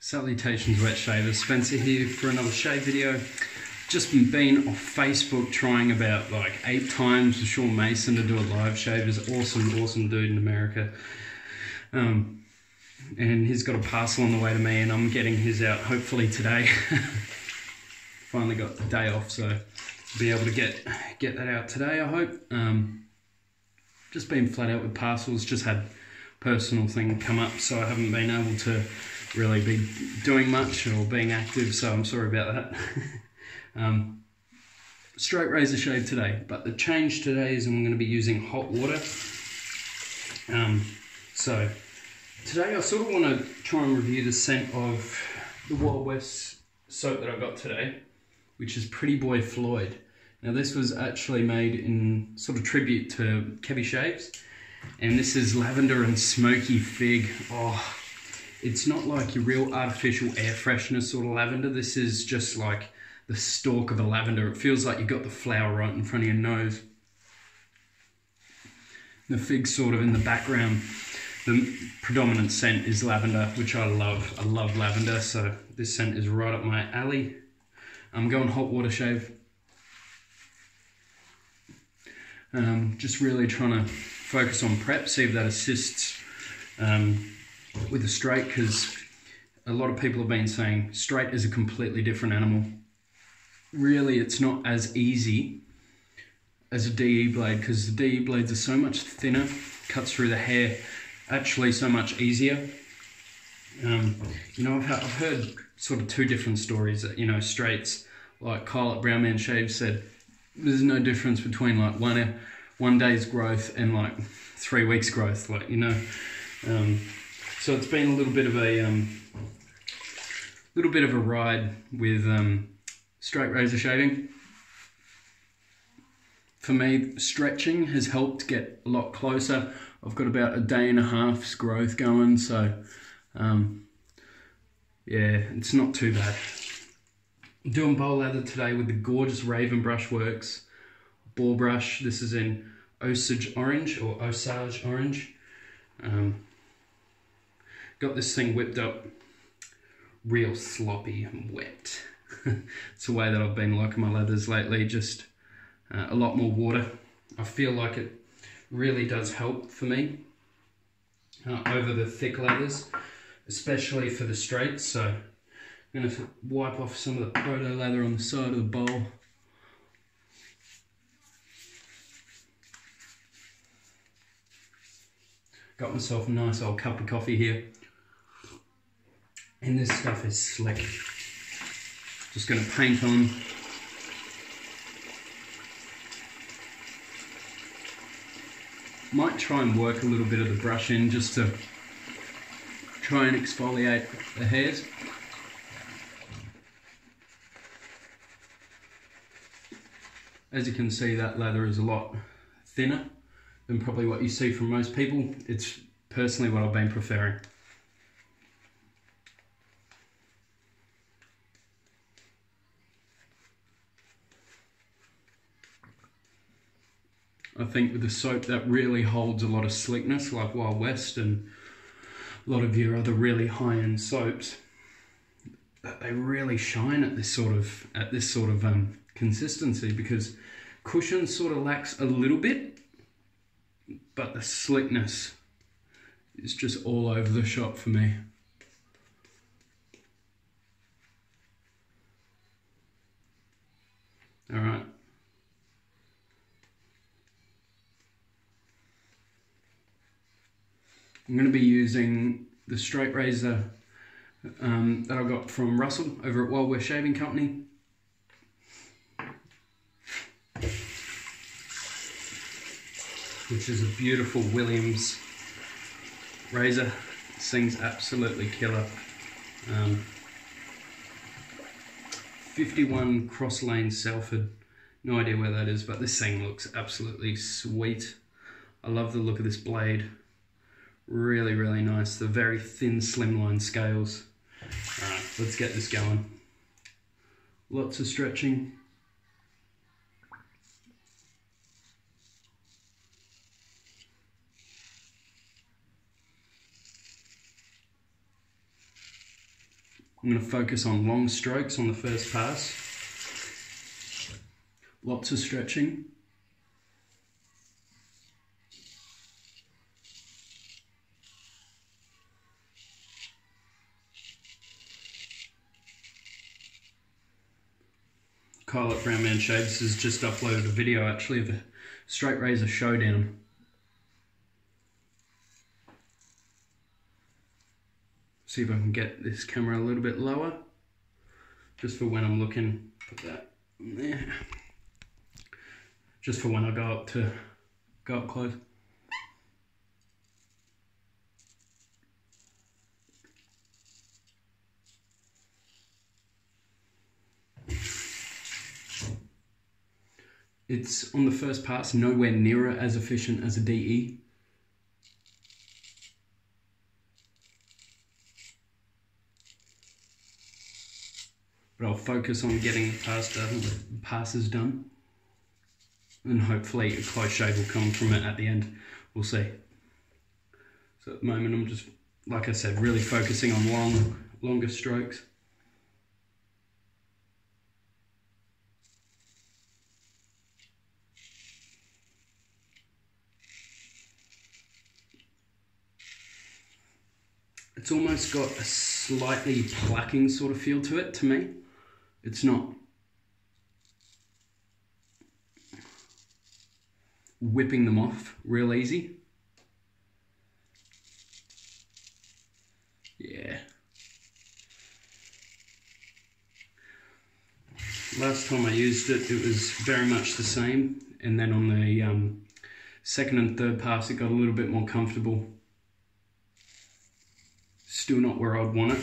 Salutations wet shavers, Spencer here for another shave video. Just been off Facebook trying about like 8 times with Sean Mason to do a live shave. He's awesome dude in America. And he's got a parcel on the way to me and I'm getting his out hopefully today. Finally got the day off, so I'll be able to get that out today, I hope. Just been flat out with parcels, just had personal thing come up, so I haven't been able to really be doing much or being active, so I'm sorry about that. Straight razor shave today, but the change today is I'm going to be using hot water. So today I sort of want to try and review the scent of the Wild West soap that I got today, which is Pretty Boy Floyd. Now this was actually made in sort of tribute to Kebby Shaves, and this is lavender and smoky fig. Oh, it's not like your real artificial air freshener sort of lavender. This is just like the stalk of a lavender. It feels like you've got the flower right in front of your nose. The fig's sort of in the background. The predominant scent is lavender, which I love. I love lavender, so this scent is right up my alley. I'm going hot water shave. Just really trying to focus on prep, see if that assists with the straight, because a lot of people have been saying straight is a completely different animal. Really, it's not as easy as a DE blade, because the DE blades are so much thinner, cuts through the hair actually so much easier. You know, I've heard sort of 2 different stories that, you know, straights, like Kyle at Brown Man Shave said, there's no difference between like one day's growth and like 3 weeks growth, like, you know. So it's been a little bit of a ride with straight razor shaving. For me, stretching has helped get a lot closer. I've got about a day and a half's growth going, so yeah, it's not too bad. I'm doing bowl lather today with the gorgeous Raven Brush Works ball brush. This is in Osage Orange or Osage Orange. Got this thing whipped up real sloppy and wet. It's the way that I've been liking my leathers lately, just a lot more water. I feel like it really does help for me over the thick leathers, especially for the straights. So I'm going to wipe off some of the proto lather on the side of the bowl. Got myself a nice old cup of coffee here. And this stuff is slick. Just going to paint on. Might try and work a little bit of the brush in just to try and exfoliate the hairs. As you can see, that lather is a lot thinner than probably what you see from most people. It's personally what I've been preferring. I think with the soap that really holds a lot of slickness, like Wild West and a lot of your other really high-end soaps, that they really shine at this sort of consistency, because cushion sort of lacks a little bit, but the slickness is just all over the shop for me. All right. I'm going to be using the straight razor that I got from Russell over at Wild West Shaving Company. Which is a beautiful Williams razor. This thing's absolutely killer. 51 Cross Lane Salford. No idea where that is, but this thing looks absolutely sweet. I love the look of this blade. Really, really nice. The very thin, slimline scales. Alright, let's get this going. Lots of stretching. I'm going to focus on long strokes on the first pass. Lots of stretching. Kyle at Brown Man Shades has just uploaded a video actually of a straight razor showdown. See if I can get this camera a little bit lower, just for when I'm looking. Put that there. Just for when I go up close. It's on the first pass, nowhere nearer as efficient as a DE. But I'll focus on getting the passes done. And hopefully a close shave will come from it at the end. We'll see. So at the moment I'm just, like I said, really focusing on longer strokes. It's almost got a slightly plaquing sort of feel to it, to me. It's not whipping them off real easy. Yeah. Last time I used it, it was very much the same. And then on the second and third pass, it got a little bit more comfortable. Still not where I'd want it.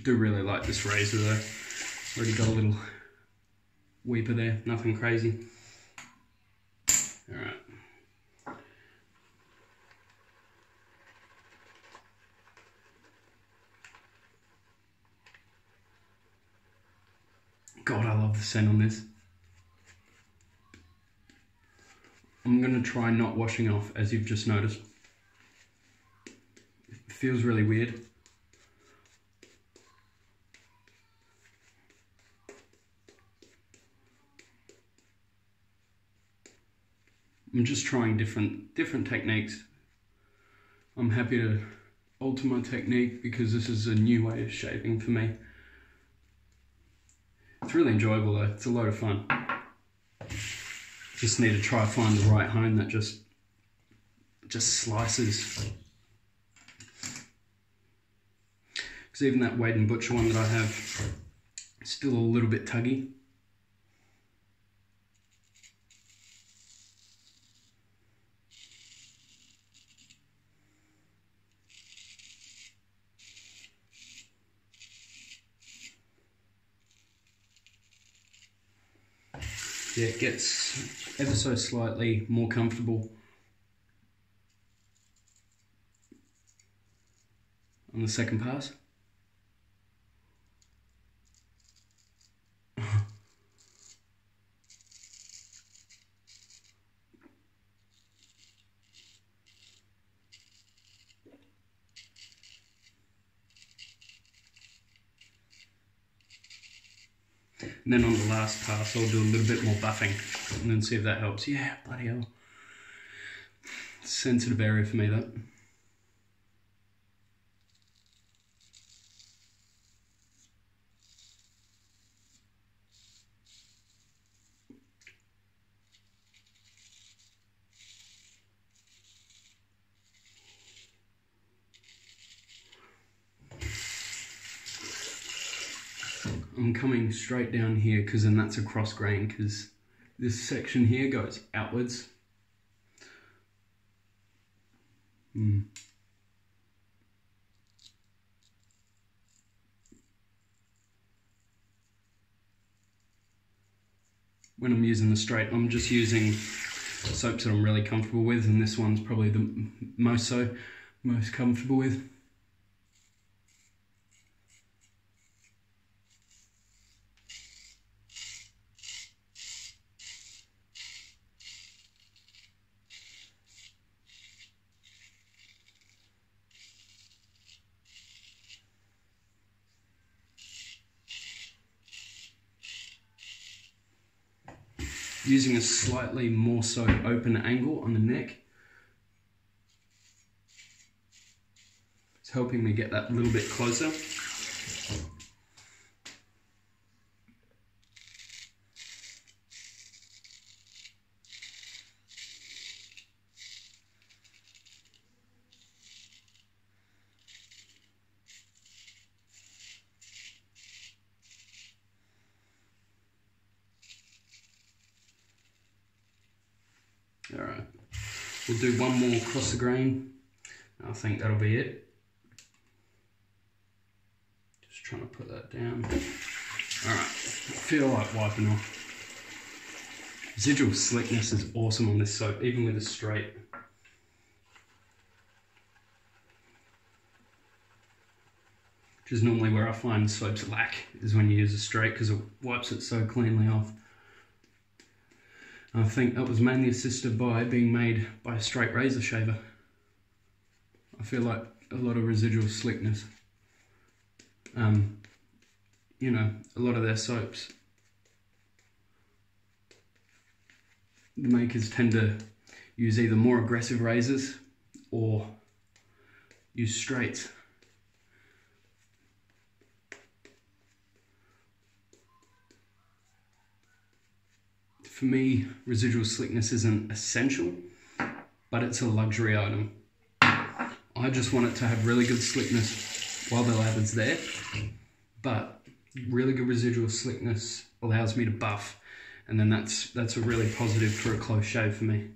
Do really like this razor though. Already got a little weeper there, nothing crazy. Alright. God, I love the scent on this. I'm going to try not washing off, as you've just noticed. It feels really weird. I'm just trying different techniques. I'm happy to alter my technique because this is a new way of shaving for me. It's really enjoyable though, it's a load of fun. Just need to try find the right hone that just slices. Because even that Wade & Butcher one that I have, is still a little bit tuggy. Yeah, it gets ever so slightly more comfortable on the second pass. And then on the last pass, I'll do a little bit more buffing and then see if that helps. Yeah, bloody hell. Sensitive area for me, that. I'm coming straight down here because then that's a cross grain, because this section here goes outwards. When I'm using the straight, I'm just using soaps that I'm really comfortable with, and this one's probably the most comfortable with. Using a slightly more so open angle on the neck. It's helping me get that a little bit closer. All right, we'll do one more across the grain. I think that'll be it. Just trying to put that down. All right, I feel like wiping off. Residual slickness is awesome on this soap, even with a straight. Which is normally where I find soaps lack, is when you use a straight, because it wipes it so cleanly off. I think that was mainly assisted by being made by a straight razor shaver. I feel like a lot of residual slickness. You know, a lot of their soaps, the makers tend to use either more aggressive razors or use straights. For me, residual slickness isn't essential, but it's a luxury item. I just want it to have really good slickness while the lather's there, but really good residual slickness allows me to buff, and then that's a really positive for a close shave for me.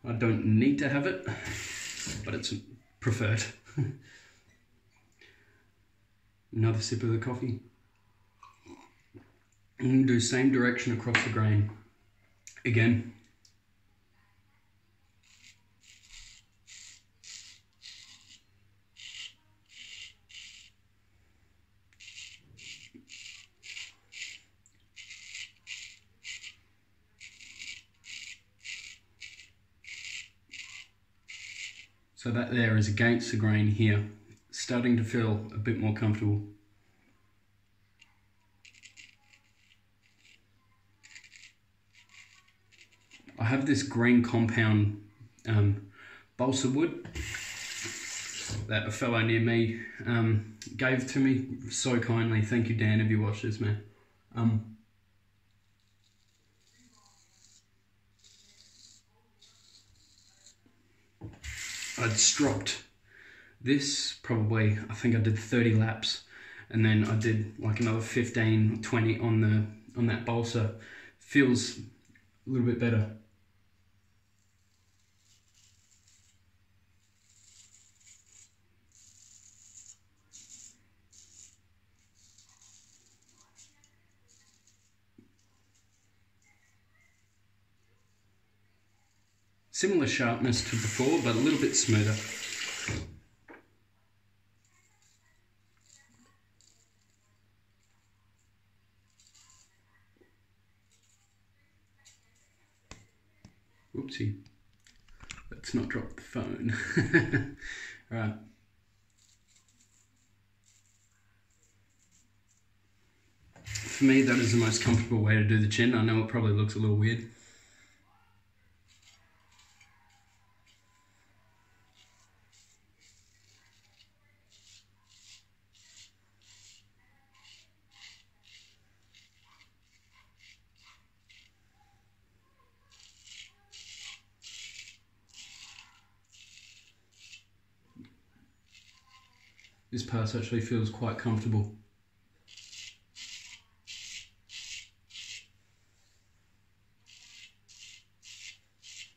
I don't need to have it, but it's preferred. Another sip of the coffee. I'm going to do same direction across the grain. Again. So that there is against the grain here, starting to feel a bit more comfortable. I have this green compound balsa wood that a fellow near me gave to me so kindly. Thank you, Dan, if you watch this, man. I'd stropped this probably, I think I did 30 laps, and then I did like another 15, 20 on that balsa. Feels a little bit better. Similar sharpness to before, but a little bit smoother. Whoopsie. Let's not drop the phone. Right. For me, that is the most comfortable way to do the chin. I know it probably looks a little weird. This part actually feels quite comfortable.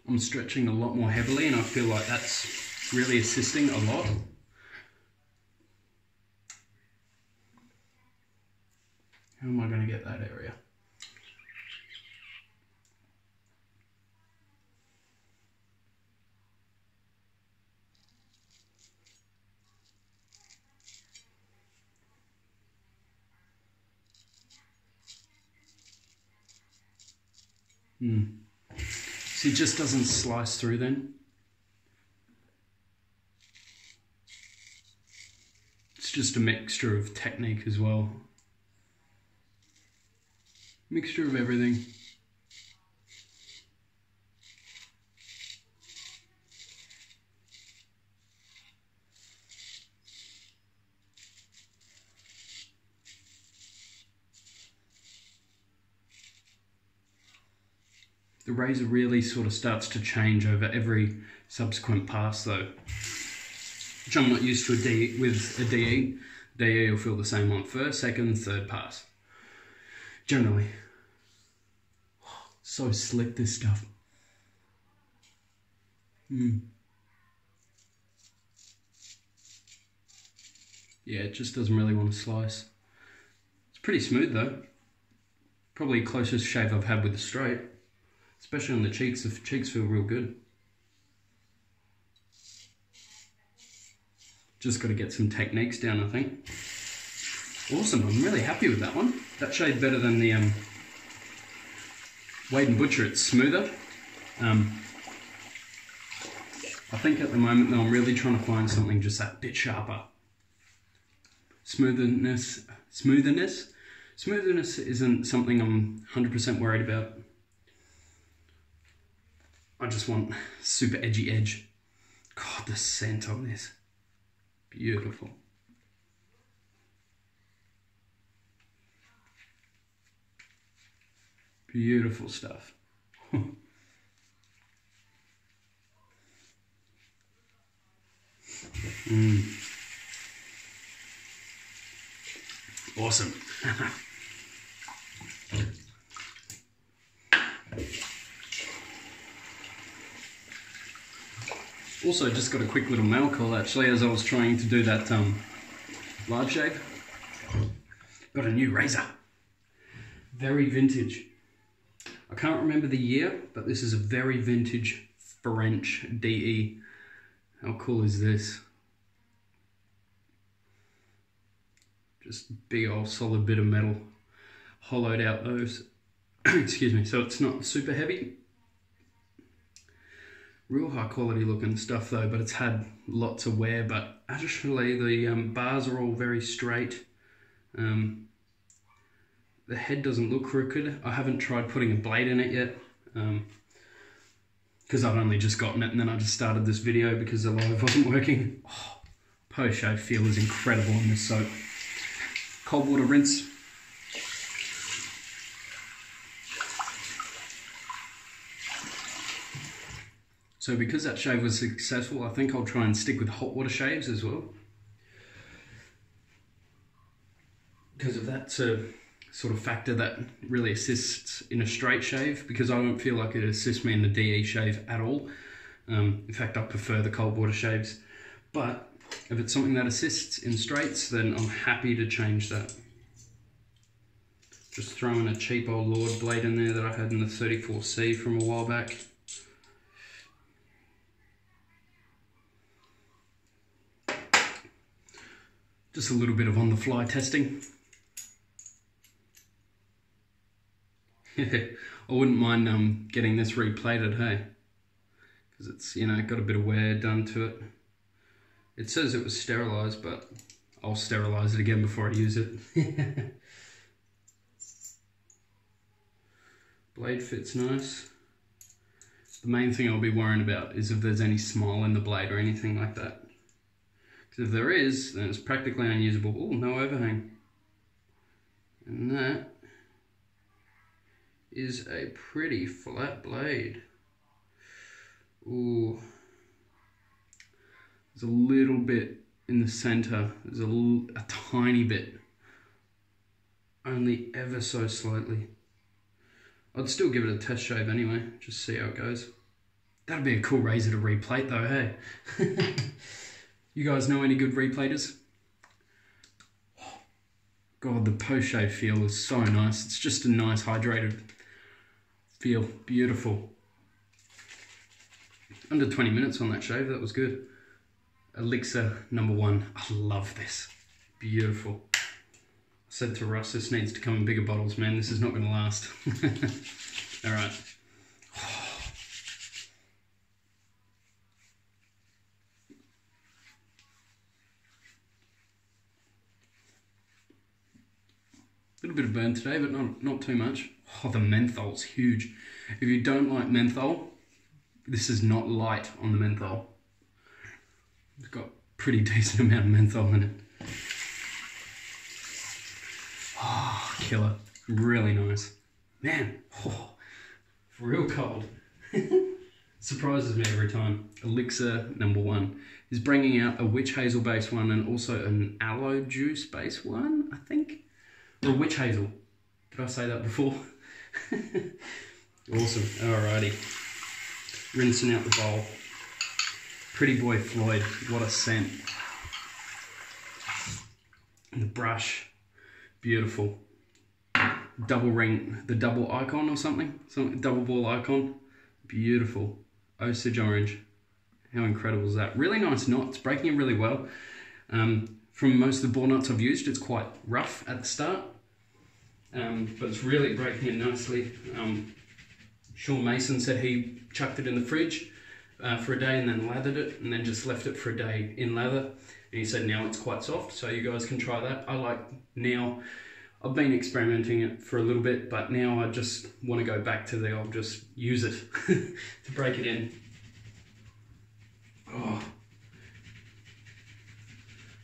I'm stretching a lot more heavily, and I feel like that's really assisting a lot. How am I going to get that area? See, it just doesn't slice through then. It's just a mixture of technique as well. Mixture of everything. The razor really sort of starts to change over every subsequent pass though, which I'm not used to with a DE. DE will feel the same on first, second, third pass. Generally. So slick, this stuff. Yeah, it just doesn't really want to slice. It's pretty smooth though. Probably closest shave I've had with the straight. Especially on the cheeks, the cheeks feel real good. Just got to get some techniques down, I think. Awesome, I'm really happy with that one. That shaved better than the Wade & Butcher. It's smoother. I think at the moment though, I'm really trying to find something just that bit sharper. Smoothness isn't something I'm 100% worried about. I just want super edgy edge. God, the scent on this. Beautiful. Beautiful stuff. Awesome. Also, just got a quick little mail call actually as I was trying to do that live shave. Got a new razor. Very vintage. I can't remember the year, but this is a very vintage French DE. How cool is this? Just big old solid bit of metal. Hollowed out those. Excuse me, so it's not super heavy. Real high quality looking stuff though, but it's had lots of wear, but actually the bars are all very straight. The head doesn't look crooked. I haven't tried putting a blade in it yet, because I've only just gotten it and then I just started this video because the live wasn't working. Oh, post-shave feel is incredible on this soap. Cold water rinse. So because that shave was successful, I think I'll try and stick with hot water shaves as well. Because of that sort of factor that really assists in a straight shave, because I don't feel like it assists me in the DE shave at all. In fact, I prefer the cold water shaves. But if it's something that assists in straights, then I'm happy to change that. Just throwing a cheap old Lord blade in there that I had in the 34C from a while back. Just a little bit of on-the-fly testing. I wouldn't mind getting this replated, hey? Because it's, you know, got a bit of wear done to it. It says it was sterilised, but I'll sterilise it again before I use it. Blade fits nice. The main thing I'll be worrying about is if there's any smile in the blade or anything like that. Because if there is, then it's practically unusable. Oh, no overhang. And that is a pretty flat blade. Ooh. There's a little bit in the center. There's a tiny bit. Only ever so slightly. I'd still give it a test shave anyway, just see how it goes. That'd be a cool razor to replate though, hey? You guys know any good replaters? God, the post-shave feel is so nice. It's just a nice hydrated feel. Beautiful. Under 20 minutes on that shave, that was good. Elixir #1. I love this. Beautiful. I said to Russ, this needs to come in bigger bottles, man. This is not going to last. All right. bit of burn today, but not too much. Oh, the menthol's huge. If you don't like menthol, this is not light on the menthol. It's got a pretty decent amount of menthol in it. Oh, killer. Really nice. Man, oh, real cold. Surprises me every time. Elixir #1 is bringing out a witch hazel based one and also an aloe juice based one, I think. Or witch hazel. Did I say that before? Awesome. Alrighty. Rinsing out the bowl. Pretty boy Floyd. What a scent. And the brush. Beautiful. Double ring, the double icon or something. Double ball icon. Beautiful. Osage orange. How incredible is that? Really nice knot. It's breaking it really well. From most of the ball knots I've used, it's quite rough at the start. But it's really breaking it nicely. Sean Mason said he chucked it in the fridge for a day and then lathered it and then just left it for a day in lather. And he said now it's quite soft, so you guys can try that. I like now, I've been experimenting it for a little bit, but now I just want to go back to the old, just use it to break it in. Oh.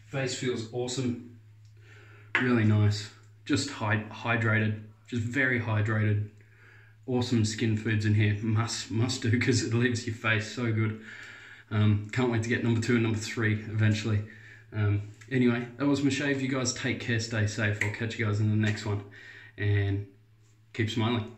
Face feels awesome. Really nice. Just hydrated, just very hydrated. Awesome skin foods in here. Must do, because it leaves your face so good. Can't wait to get #2 and #3 eventually. Anyway, that was my shave. You guys take care, stay safe. I'll catch you guys in the next one, and keep smiling.